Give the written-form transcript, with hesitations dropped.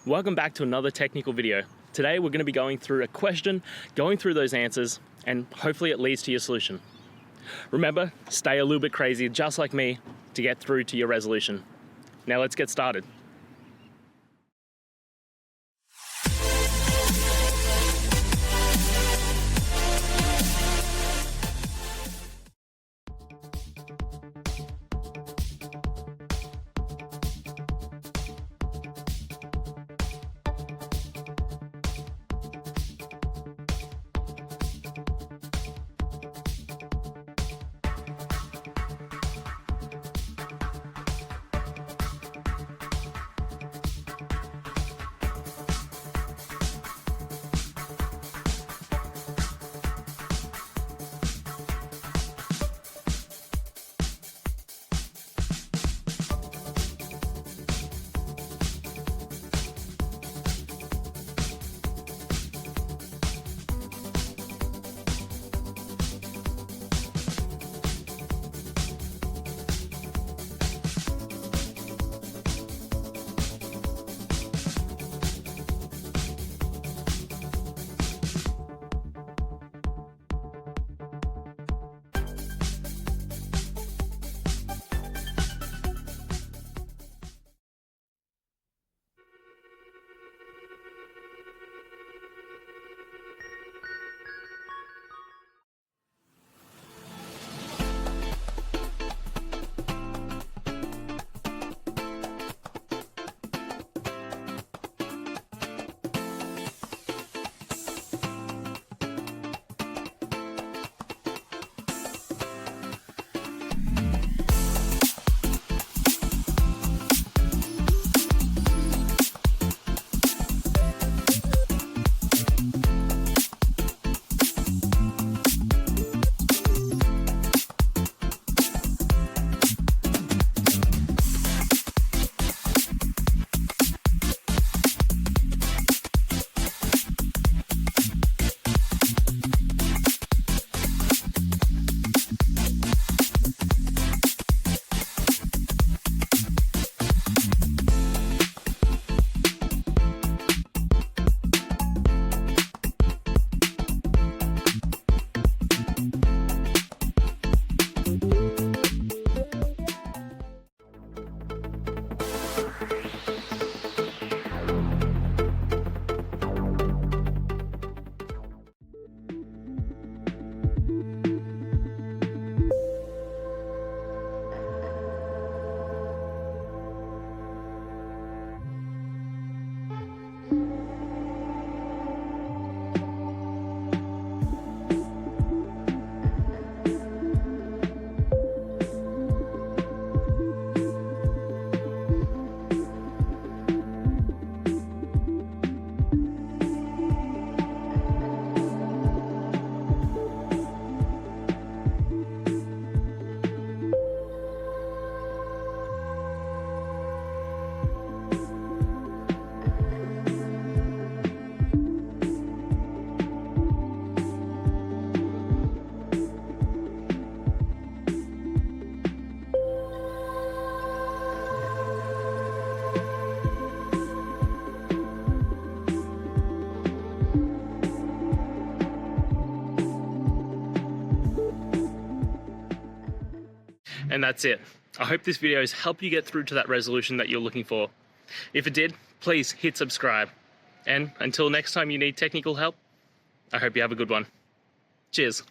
Welcome back to another technical video. Today we're going to be going through a question, going through those answers, and hopefully it leads to your solution. Remember, stay a little bit crazy, just like me, to get through to your resolution. Now let's get started. And that's it. I hope this video has helped you get through to that resolution that you're looking for. If it did, please hit subscribe. And until next time you need technical help, I hope you have a good one. Cheers.